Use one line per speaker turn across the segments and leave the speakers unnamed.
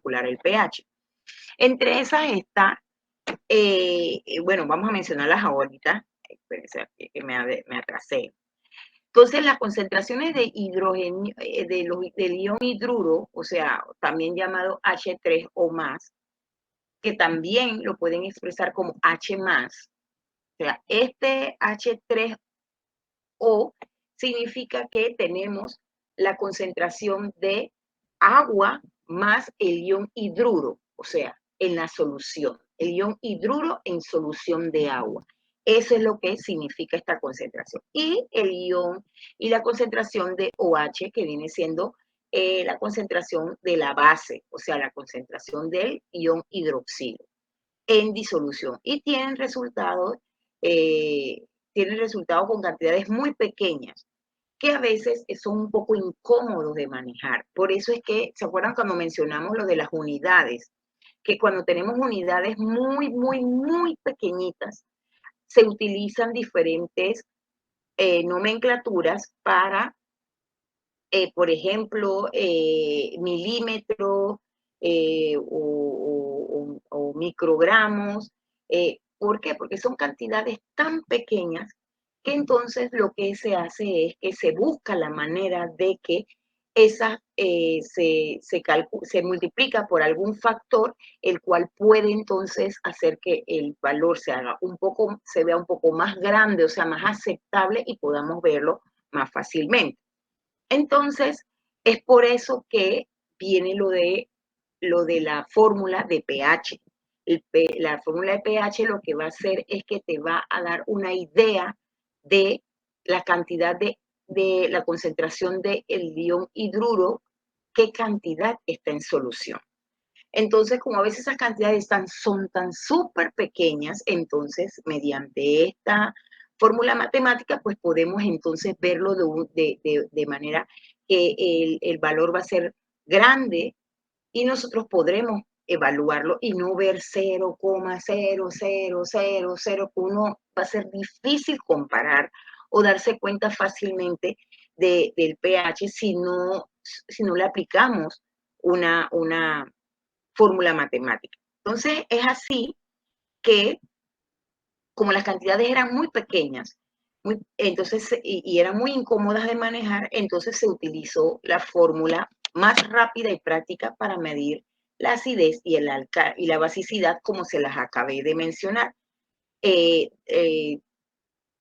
calcular el pH. Entre esas está, bueno, vamos a mencionarlas ahorita, espérense, me atrasé. Entonces, las concentraciones de hidrógeno, del ion hidruro, o sea, también llamado H3 o más, que también lo pueden expresar como H más. O sea, este H3O significa que tenemos la concentración de agua más el ion hidruro, o sea, en la solución. El ion hidruro en solución de agua. Eso es lo que significa esta concentración. Y el ion y la concentración de OH, que viene siendo la concentración de la base, o sea, la concentración del ion hidroxilo en disolución. Y tienen resultados con cantidades muy pequeñas, que a veces son un poco incómodos de manejar. Por eso es que, ¿se acuerdan cuando mencionamos lo de las unidades? Que cuando tenemos unidades muy, muy, muy pequeñitas, se utilizan diferentes nomenclaturas para, por ejemplo, milímetros o microgramos. ¿Por qué? Porque son cantidades tan pequeñas que entonces lo que se hace es que se busca la manera de que esa se multiplica por algún factor, el cual puede entonces hacer que el valor se vea un poco más grande, o sea, más aceptable y podamos verlo más fácilmente. Entonces, es por eso que viene lo de la fórmula de pH. La fórmula de pH lo que va a hacer es que te va a dar una idea de la cantidad de la concentración del ion hidruro, qué cantidad está en solución. Entonces, como a veces esas cantidades son tan súper pequeñas, entonces, mediante esta fórmula matemática, pues podemos entonces verlo de manera que el valor va a ser grande y nosotros podremos evaluarlo y no ver 0,0000, uno va a ser difícil comparar o darse cuenta fácilmente del pH si no le aplicamos una fórmula matemática. Entonces, es así que, como las cantidades eran muy pequeñas, y eran muy incómodas de manejar, entonces se utilizó la fórmula más rápida y práctica para medir la acidez y la basicidad, como se las acabé de mencionar. Eh, eh,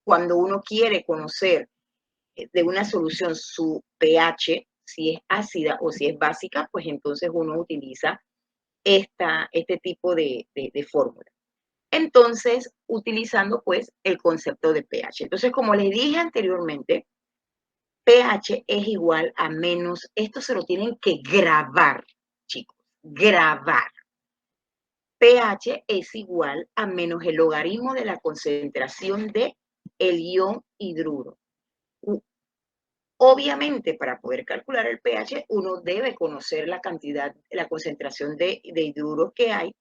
Cuando uno quiere conocer de una solución su pH, si es ácida o si es básica, pues entonces uno utiliza este tipo de fórmula. Entonces, utilizando pues el concepto de pH. Entonces, como les dije anteriormente, pH es igual a menos, esto se lo tienen que grabar, chicos, grabar. pH es igual a menos el logaritmo de la concentración de el ion hidruro. Obviamente, para poder calcular el pH, uno debe conocer la cantidad, la concentración de hidruro que hay,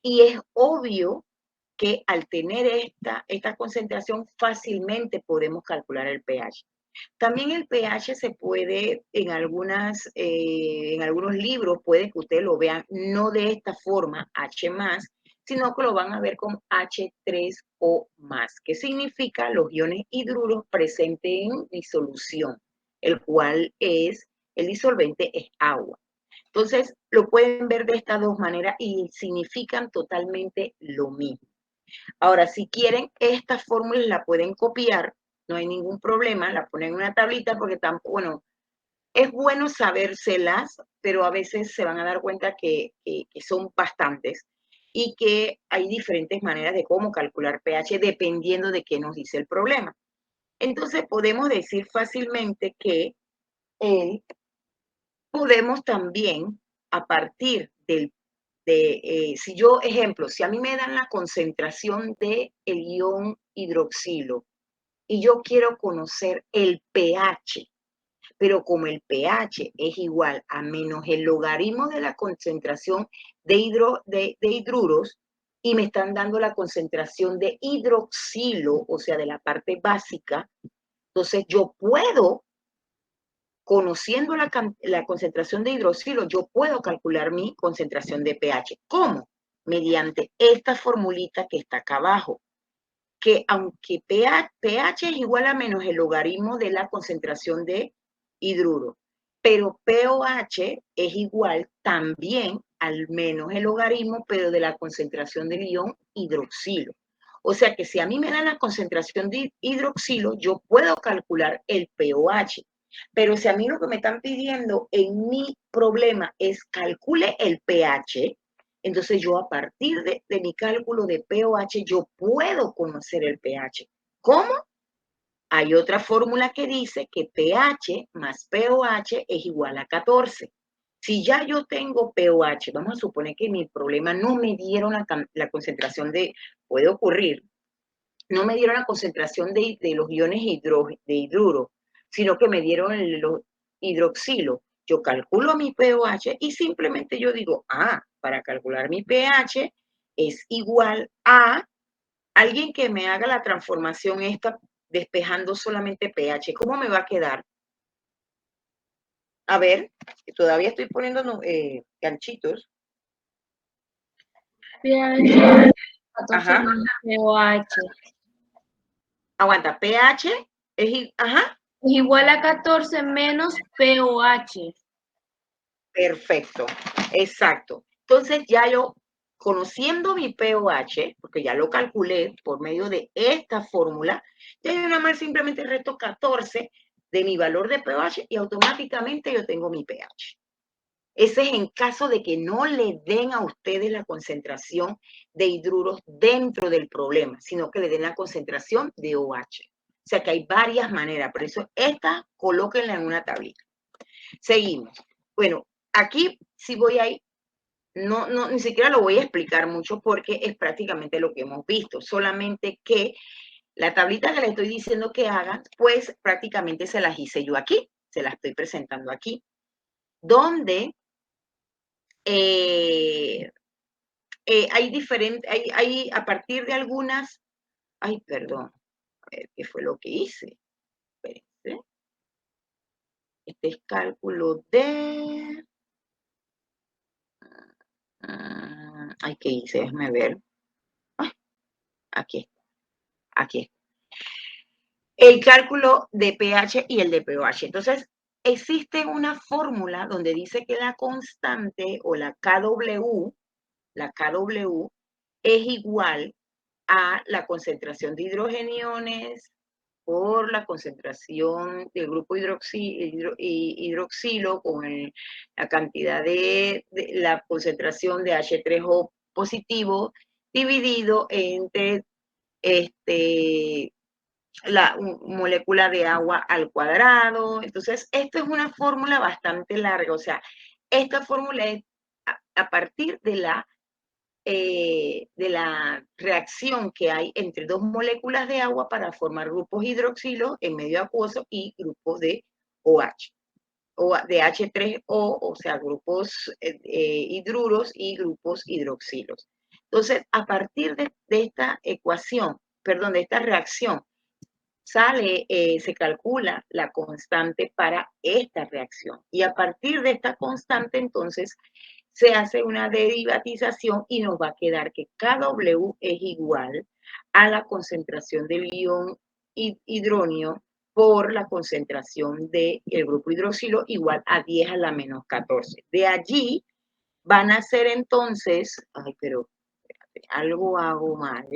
y es obvio que al tener esta concentración fácilmente podemos calcular el pH. También el pH se puede, en algunos libros, puede que ustedes lo vean no de esta forma, H más, sino que lo van a ver como H3O más, que significa los iones hidruros presentes en disolución, el cual el disolvente es agua. Entonces, lo pueden ver de estas dos maneras y significan totalmente lo mismo. Ahora, si quieren, estas fórmulas la pueden copiar, no hay ningún problema, la ponen en una tablita porque tampoco, bueno, es bueno sabérselas, pero a veces se van a dar cuenta que son bastantes y que hay diferentes maneras de cómo calcular pH dependiendo de qué nos dice el problema. Entonces, podemos decir fácilmente que podemos también, a partir si yo, ejemplo, si a mí me dan la concentración de el ion hidroxilo y yo quiero conocer el pH, pero como el pH es igual a menos el logaritmo de la concentración de hidruros y me están dando la concentración de hidroxilo, o sea, de la parte básica, entonces yo puedo conociendo la concentración de hidroxilo, yo puedo calcular mi concentración de pH. ¿Cómo? Mediante esta formulita que está acá abajo, que aunque pH es igual a menos el logaritmo de la concentración de hidruro, pero pOH es igual también al menos el logaritmo, pero de la concentración del ion hidroxilo. O sea que si a mí me dan la concentración de hidroxilo, yo puedo calcular el pOH. Pero si a mí lo que me están pidiendo en mi problema es calcule el pH, entonces yo a partir de mi cálculo de pOH, yo puedo conocer el pH. ¿Cómo? Hay otra fórmula que dice que pH más pOH es igual a 14. Si ya yo tengo pOH, vamos a suponer que mi problema no me dieron la concentración de, puede ocurrir, no me dieron la concentración de los iones de hidruro, sino que me dieron los hidroxilo. Yo calculo mi pOH y simplemente yo digo, para calcular mi pH es igual a alguien que me haga la transformación esta despejando solamente pH. ¿Cómo me va a quedar? A ver, todavía estoy poniendo ganchitos.
pH 14
Ajá.
menos pOH.
Aguanta, pH ajá.
Es igual a 14 menos pOH.
Perfecto, exacto. Entonces ya yo, conociendo mi pOH, porque ya lo calculé por medio de esta fórmula, ya yo nada más simplemente resto 14 de mi valor de pOH y automáticamente yo tengo mi pH. Ese es en caso de que no le den a ustedes la concentración de hidruros dentro del problema, sino que le den la concentración de OH. O sea que hay varias maneras, por eso esta colóquenla en una tablita. Seguimos. Bueno, aquí sí voy a ir, ni siquiera lo voy a explicar mucho porque es prácticamente lo que hemos visto, solamente que la tablita que le estoy diciendo que hagan, pues prácticamente se las hice yo aquí, se las estoy presentando aquí, donde hay diferentes, hay a partir de algunas, perdón, a ver, ¿qué fue lo que hice? Espérense. Este es cálculo de, ¿qué hice? Déjame ver. Aquí está, aquí está. El cálculo de pH y el de pOH. Entonces, existe una fórmula donde dice que la constante o la KW es igual a la concentración de hidrogeniones por la concentración del grupo hidroxilo con la cantidad de la concentración de H3O positivo dividido entre la molécula de agua al cuadrado. Entonces, esto es una fórmula bastante larga. O sea, esta fórmula es a partir de la reacción que hay entre dos moléculas de agua para formar grupos hidroxilos en medio acuoso y grupos de OH, o de H3O, o sea, grupos hidruros y grupos hidroxilos. Entonces, a partir de esta ecuación, perdón, de esta reacción, se calcula la constante para esta reacción. Y a partir de esta constante, entonces, se hace una derivatización y nos va a quedar que KW es igual a la concentración del ion hidronio por la concentración del grupo hidroxilo igual a 10 a la menos 14. De allí van a ser entonces, pero espérate, algo hago mal.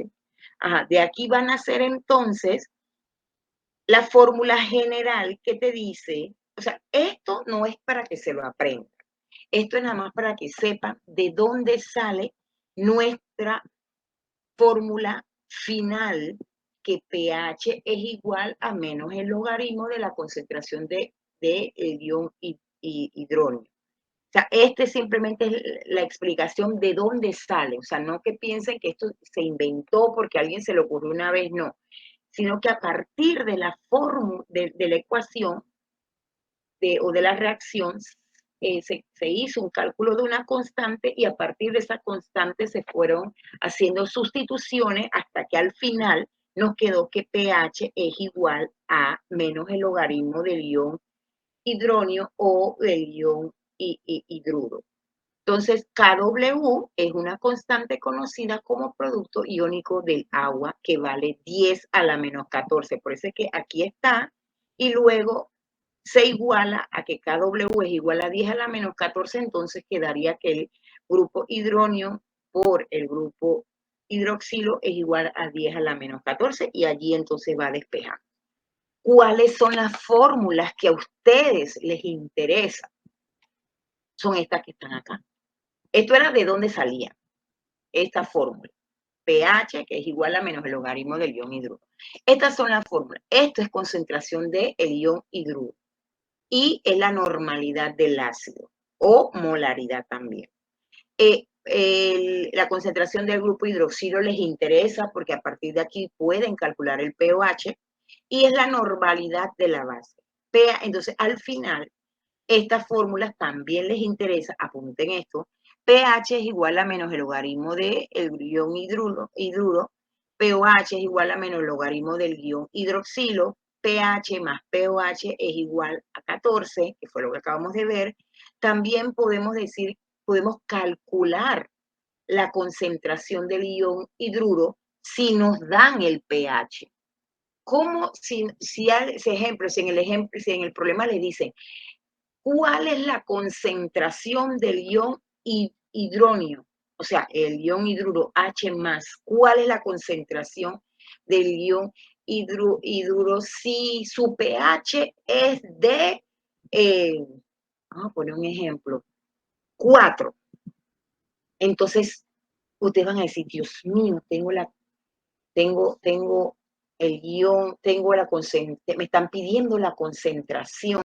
De aquí van a ser entonces la fórmula general que te dice, o sea, esto no es para que se lo aprendan, esto es nada más para que sepan de dónde sale nuestra fórmula final, que pH es igual a menos el logaritmo de la concentración de ion hidrógeno. O sea, simplemente es la explicación de dónde sale, o sea, no que piensen que esto se inventó porque a alguien se le ocurrió una vez, no, sino que a partir de la fórmula, de la ecuación o de la reacción, se hizo un cálculo de una constante y a partir de esa constante se fueron haciendo sustituciones hasta que al final nos quedó que pH es igual a menos el logaritmo del ion hidronio o el ion hidruro. Entonces, Kw es una constante conocida como producto iónico del agua que vale 10 a la menos 14. Por eso es que aquí está y luego se iguala a que Kw es igual a 10 a la menos 14, entonces quedaría que el grupo hidronio por el grupo hidroxilo es igual a 10 a la menos 14 y allí entonces va despejando. ¿Cuáles son las fórmulas que a ustedes les interesan? Son estas que están acá. Esto era de dónde salía esta fórmula. pH, que es igual a menos el logaritmo del ion hidruro. Estas son las fórmulas. Esto es concentración del ion hidruro. Y es la normalidad del ácido o molaridad también. La concentración del grupo hidroxilo les interesa porque a partir de aquí pueden calcular el pOH y es la normalidad de la base. Entonces, al final, estas fórmulas también les interesa, apunten esto, pH es igual a menos el logaritmo del ion hidruro, pOH es igual a menos el logaritmo del ion hidroxilo, pH más pOH es igual a 14, que fue lo que acabamos de ver. También podemos decir, podemos calcular la concentración del ion hidruro si nos dan el pH. ¿Cómo, si en el problema le dicen, ¿cuál es la concentración del ion hidronio? O sea, el ion hidruro H+, ¿cuál es la concentración del ion hidruro si su pH es de, vamos a poner un ejemplo, 4? Entonces, ustedes van a decir, Dios mío, tengo el ion, me están pidiendo la concentración